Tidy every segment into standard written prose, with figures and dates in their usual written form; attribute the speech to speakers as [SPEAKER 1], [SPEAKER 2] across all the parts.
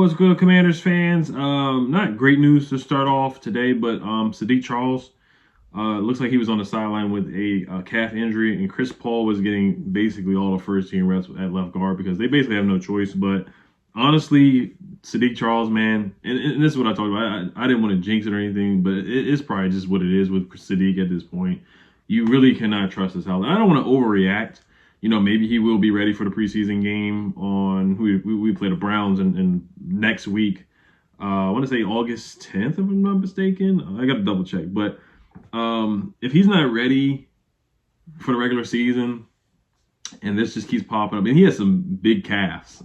[SPEAKER 1] what's good, Commanders fans? Not great news to start off today, but Saadhiq Charles looks like he was on the sideline with a calf injury, and Chris Paul was getting basically all the first team reps at left guard because they basically have no choice. But honestly, Saadhiq Charles, man, and this is what I talked about. I didn't want to jinx it or anything, but it's probably just what it is with Saadhiq at this point. You really cannot trust his health. I don't want to overreact. Maybe he will be ready for the preseason game on we play the Browns in next week. I want to say August 10th, if I'm not mistaken. I got to double check. But if he's not ready for the regular season, and this just keeps popping up, and he has some big calves,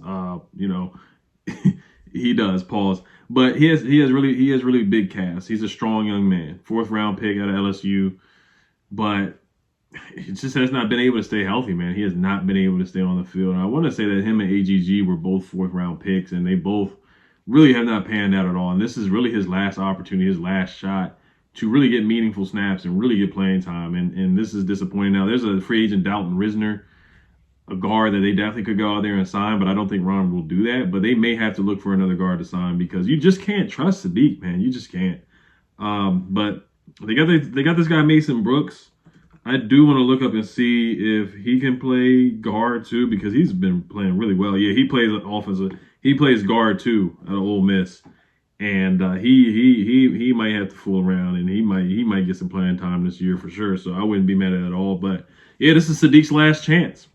[SPEAKER 1] he does. Pause. But he has really big calves. He's a strong young man, 4th round pick out of LSU, but he just has not been able to stay healthy, man. He has not been able to stay on the field. And I want to say that him and AGG were both 4th round picks, and they both really have not panned out at all. And this is really his last opportunity, his last shot to really get meaningful snaps and really get playing time. And this is disappointing. Now, there's a free agent, Dalton Risner, a guard that they definitely could go out there and sign, but I don't think Ron will do that. But they may have to look for another guard to sign because you just can't trust Saadhiq, man. You just can't. But they got this guy, Mason Brooks. I do want to look up and see if he can play guard too, because he's been playing really well. Yeah, he plays offensive. He plays guard too at Ole Miss, and he might have to fool around, and he might get some playing time this year for sure. So I wouldn't be mad at it at all. But yeah, this is Saadhiq's last chance.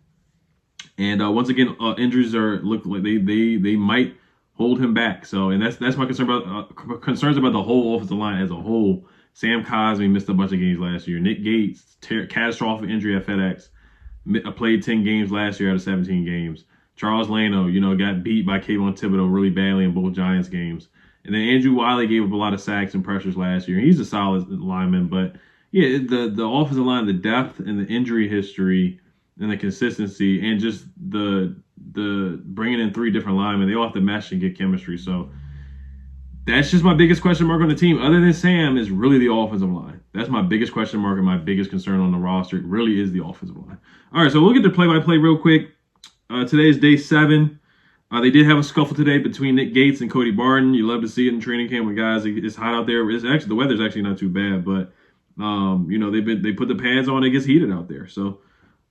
[SPEAKER 1] And once again, injuries look like they might hold him back. So, and that's my concern about concerns about the whole offensive line as a whole. Sam Cosmi missed a bunch of games last year. Nick Gates, catastrophic injury at FedEx, played 10 games last year out of 17 games. Charles Leno, got beat by Kayvon Thibodeau really badly in both Giants games. And then Andrew Wiley gave up a lot of sacks and pressures last year. He's a solid lineman, but yeah, the offensive line, the depth and the injury history and the consistency and just the bringing in 3 different linemen, they all have to mesh and get chemistry. So that's just my biggest question mark on the team. Other than Sam, is really the offensive line. That's my biggest question mark and my biggest concern on the roster. It really is the offensive line. All right, so we'll get to play-by-play real quick. Today is day 7. They did have a scuffle today between Nick Gates and Cody Barton. You love to see it in training camp when guys, it's hot out there. The weather's actually not too bad, but they put the pads on. It gets heated out there. So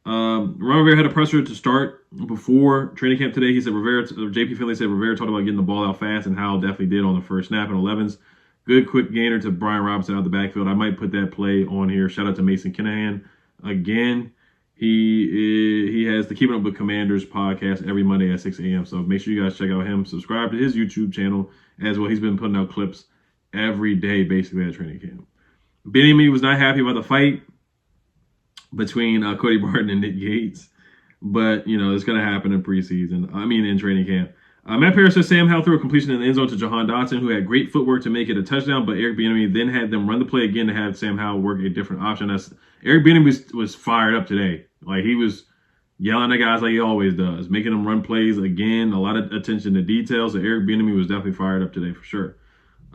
[SPEAKER 1] Ron Rivera had a presser to start before training camp today. He said JP Finley said Rivera talked about getting the ball out fast, and Howell definitely did on the first snap in 11s. Good quick gainer to Brian Robinson out the backfield. I might put that play on here. Shout out to Mason Kinahan. Again, he has the Keeping Up with Commanders podcast every Monday at 6 a.m. So make sure you guys check out him. Subscribe to his YouTube channel as well. He's been putting out clips every day basically at training camp. Benjamin was not happy about the fight between Cody Barton and Nick Gates. But, it's going to happen in in training camp. Matt Parrish says Sam Howell threw a completion in the end zone to Jahan Dotson, who had great footwork to make it a touchdown, but Eric Bieniemy then had them run the play again to have Sam Howell work a different option. Eric Bieniemy was fired up today. Like, he was yelling at guys like he always does, making them run plays again, a lot of attention to details. So Eric Bieniemy was definitely fired up today for sure.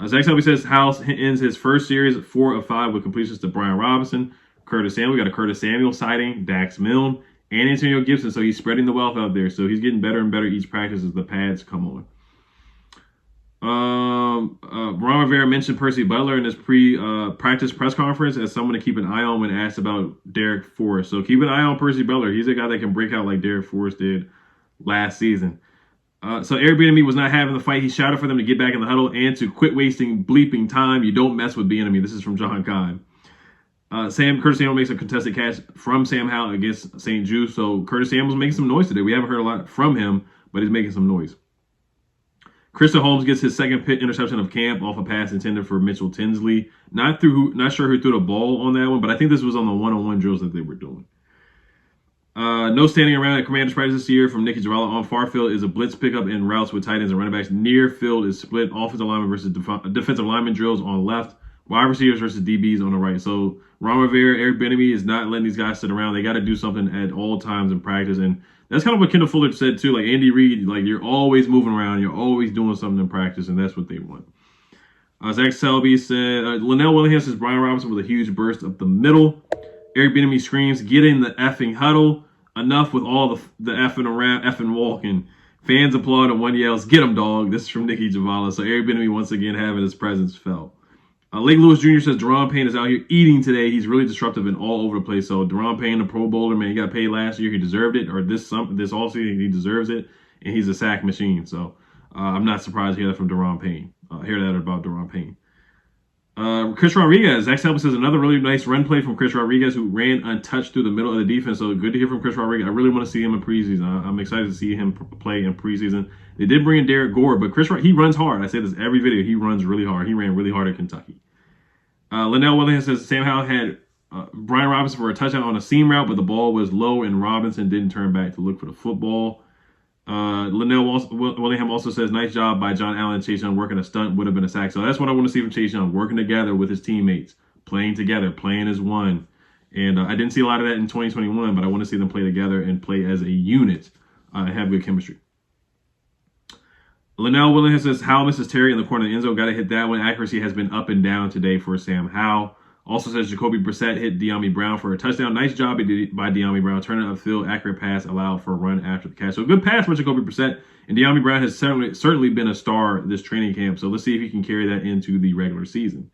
[SPEAKER 1] Zach Selby says Howell ends his first series at 4 of 5 with completions to Brian Robinson, Curtis Samuel. We got a Curtis Samuel sighting, Dax Milne, and Antonio Gibson. So he's spreading the wealth out there. So he's getting better and better each practice as the pads come on. Ron Rivera mentioned Percy Butler in his pre-practice press conference as someone to keep an eye on when asked about Derek Forrest. So keep an eye on Percy Butler. He's a guy that can break out like Derek Forrest did last season. So Eric Bieniemy was not having the fight. He shouted for them to get back in the huddle and to quit wasting bleeping time. You don't mess with Bieniemy. This is from John Kine. Curtis Samuel makes a contested catch from Sam Howell against St. Jude. So Curtis Samuel's making some noise today. We haven't heard a lot from him, but he's making some noise. Christian Holmes gets his second interception of camp off a pass intended for Mitchell Tinsley. Not sure who threw the ball on that one, but I think this was on the one-on-one drills that they were doing. No standing around at Commanders practice this year from Nicky Jarrella. On far field is a blitz pickup in routes with tight ends and running backs. Near field is split offensive lineman versus defensive lineman drills on left. Wide receivers versus DBs on the right. So Ron Rivera, Eric Bieniemy is not letting these guys sit around. They got to do something at all times in practice. And that's kind of what Kendall Fuller said too. Like Andy Reid, like you're always moving around. You're always doing something in practice, and that's what they want. Zach Selby said, Linnell Willingham says Brian Robinson with a huge burst up the middle. Eric Bieniemy screams, get in the effing huddle. Enough with all the effing around, effing walking. Fans applaud and one yells, "Get him, dog." This is from Nikki Javala. So Eric Bieniemy once again having his presence felt. Lake Lewis Jr. says Deron Payne is out here eating today. He's really disruptive and all over the place. So Deron Payne, the Pro Bowler, man, he got paid last year. He deserved it, or this offseason he deserves it, and he's a sack machine. So I'm not surprised to hear that from Deron Payne. Hear that about Deron Payne. Chris Rodriguez, Zach Selby says another really nice run play from Chris Rodriguez, who ran untouched through the middle of the defense. So good to hear from Chris Rodriguez. I really want to see him in preseason. I'm excited to see him play in preseason. They did bring in Derek Gore, but he runs hard. I say this every video. He runs really hard. He ran really hard at Kentucky. Linnell Williams says Sam Howell had Brian Robinson for a touchdown on a seam route, but the ball was low and Robinson didn't turn back to look for the football. Linnell Willingham also says, nice job by John Allen. Chase Young working a stunt would have been a sack. So that's what I want to see from Chase Young, working together with his teammates, playing together, playing as one. And I didn't see a lot of that in 2021, but I want to see them play together and play as a unit and have good chemistry. Linnell Williams says, Howell misses Terry in the corner of the end zone. Got to hit that one. Accuracy has been up and down today for Sam Howell. Also says Jacoby Brissett hit De'Ami Brown for a touchdown. Nice job by De'Ami Brown. Turning upfield, accurate pass allowed for a run after the catch. So a good pass by Jacoby Brissett. And De'Ami Brown has certainly been a star this training camp. So let's see if he can carry that into the regular season.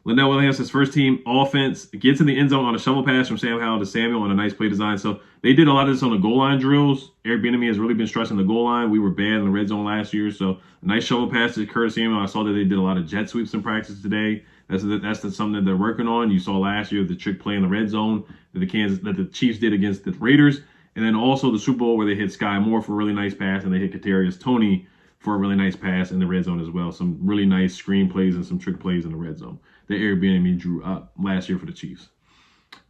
[SPEAKER 1] Linnell Williams, his first team offense, gets in the end zone on a shovel pass from Sam Howell to Samuel on a nice play design. So they did a lot of this on the goal line drills. Eric Bieniemy has really been stressing the goal line. We were bad in the red zone last year. So a nice shovel pass to Curtis Samuel. I saw that they did a lot of jet sweeps in practice today. That's something that they're working on. You saw last year the trick play in the red zone that the Chiefs did against the Raiders. And then also the Super Bowl where they hit Sky Moore for a really nice pass and they hit Kadarius Toney for a really nice pass in the red zone as well. Some really nice screen plays and some trick plays in the red zone that Eric Bieniemy drew up last year for the Chiefs.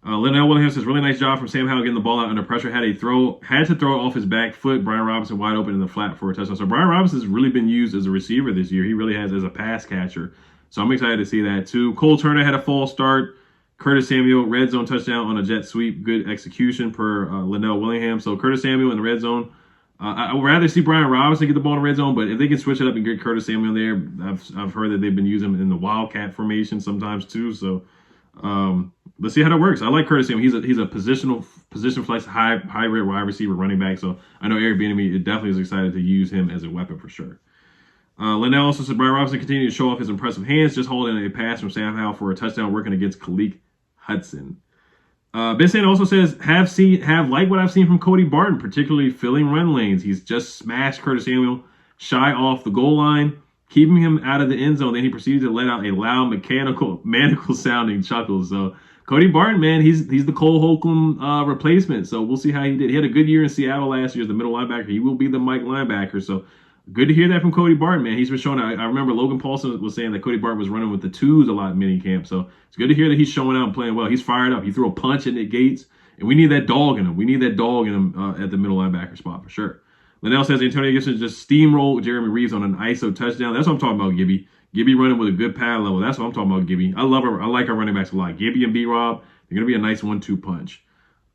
[SPEAKER 1] Linnell Williams says, really nice job from Sam Howell getting the ball out under pressure. Had to throw off his back foot. Brian Robinson wide open in the flat for a touchdown. So Brian Robinson has really been used as a receiver this year. He really has as a pass catcher. So I'm excited to see that too. Cole Turner had a false start. Curtis Samuel, red zone touchdown on a jet sweep. Good execution per Linnell Willingham. So Curtis Samuel in the red zone. I would rather see Brian Robinson get the ball in the red zone, but if they can switch it up and get Curtis Samuel there, I've heard that they've been using him in the Wildcat formation sometimes too. So let's see how that works. I like Curtis Samuel. He's a position flex, hybrid wide receiver, running back. So I know Eric Bieniemy definitely is excited to use him as a weapon for sure. Linnell also said Brian Robinson continued to show off his impressive hands, just holding a pass from Sam Howell for a touchdown, working against Khalik Hudson. Ben Sand also says, have liked what I've seen from Cody Barton, particularly filling run lanes. He's just smashed Curtis Samuel shy off the goal line, keeping him out of the end zone. Then he proceeded to let out a loud, maniacal sounding chuckle. So Cody Barton, man, he's the Cole Holcomb replacement. So we'll see how he did. He had a good year in Seattle last year as the middle linebacker. He will be the Mike linebacker. So good to hear that from Cody Barton, man. He's been showing. I remember Logan Paulson was saying that Cody Barton was running with the twos a lot in minicamp. So it's good to hear that he's showing out and playing well. He's fired up. He threw a punch at Nick Gates, and we need that dog in him. We need that dog in him at the middle linebacker spot for sure. Linnell says Antonio Gibson just steamrolled Jeremy Reeves on an ISO touchdown. That's what I'm talking about, Gibby. Gibby running with a good pad level. That's what I'm talking about, Gibby. I love her. I like our running backs a lot. Gibby and B-Rob, they're going to be a nice 1-2 punch.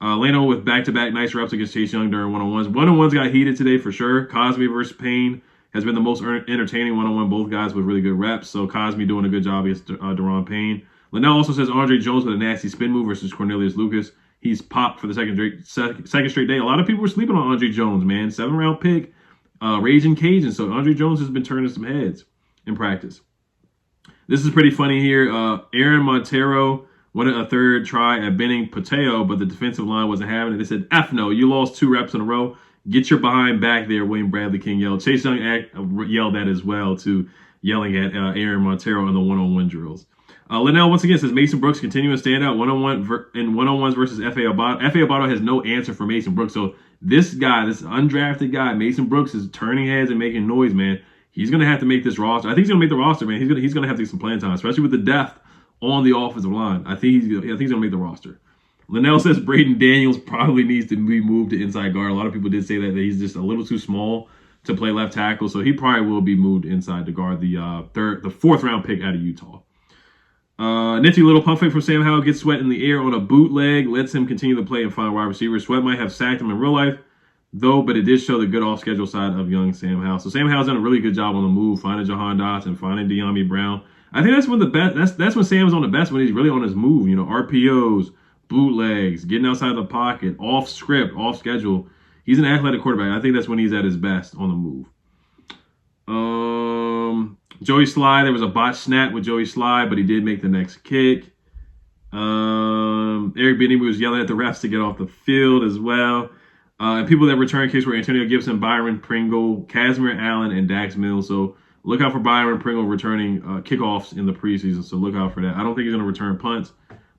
[SPEAKER 1] Lano with back-to-back nice reps against Chase Young during one-on-ones. One-on-ones got heated today for sure. Cosby versus Payne has been the most entertaining one-on-one. Both guys with really good reps. So Cosby doing a good job against Deron Payne. Linnell also says Andre Jones with a nasty spin move versus Cornelius Lucas. He's popped for the second straight day. A lot of people were sleeping on Andre Jones, man. 7th-round pick, Raging Cajun. So Andre Jones has been turning some heads in practice. This is pretty funny here. Aaron Montero wanted a third try at Benning Pateo, but the defensive line wasn't having it. They said, F no, you lost 2 reps in a row. Get your behind back there, William Bradley King yelled. Chase Young yelled that as well, too, yelling at Aaron Montero in the one-on-one drills. Linnell once again says Mason Brooks continuing to stand out one-on-ones versus F.A. Abato. F.A. Abato has no answer for Mason Brooks. So this guy, this undrafted guy, Mason Brooks, is turning heads and making noise, man. He's going to have to make this roster. I think he's going to make the roster, man. He's going to have to get some playing time, especially with the depth on the offensive line. I think he's going to make the roster. Linnell says Braden Daniels probably needs to be moved to inside guard. A lot of people did say that he's just a little too small to play left tackle, so he probably will be moved inside to guard the 4th-round pick out of Utah. Nifty little pump fake from Sam Howell gets Sweat in the air on a bootleg, lets him continue to play and find wide receivers. Sweat might have sacked him in real life, though, but it did show the good off-schedule side of young Sam Howell. So Sam Howell's done a really good job on the move, finding Jahan Dotson, finding De'Ami Brown. I think that's when that's when Sam's on the best, when he's really on his move. You know, RPOs, bootlegs, getting outside the pocket, off script, off schedule. He's an athletic quarterback. I think that's when he's at his best on the move. Joey Sly, there was a botched snap with Joey Sly, but he did make the next kick. Eric Bieniemy was yelling at the refs to get off the field as well. And people that return kicks were Antonio Gibson, Byron Pringle, Casimir Allen, and Dax Mills. So look out for Byron Pringle returning kickoffs in the preseason. So look out for that. I don't think he's going to return punts,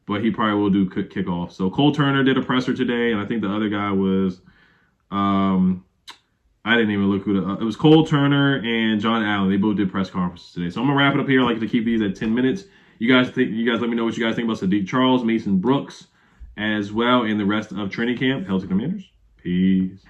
[SPEAKER 1] but he probably will do kickoffs. So Cole Turner did a presser today, and I think the other guy was I didn't even look who it was. Cole Turner and John Allen. They both did press conferences today. So I'm gonna wrap it up here. I like to keep these at 10 minutes. You guys let me know what you guys think about Saadhiq Charles, Mason Brooks, as well, and the rest of training camp. Hell to Commanders. Peace.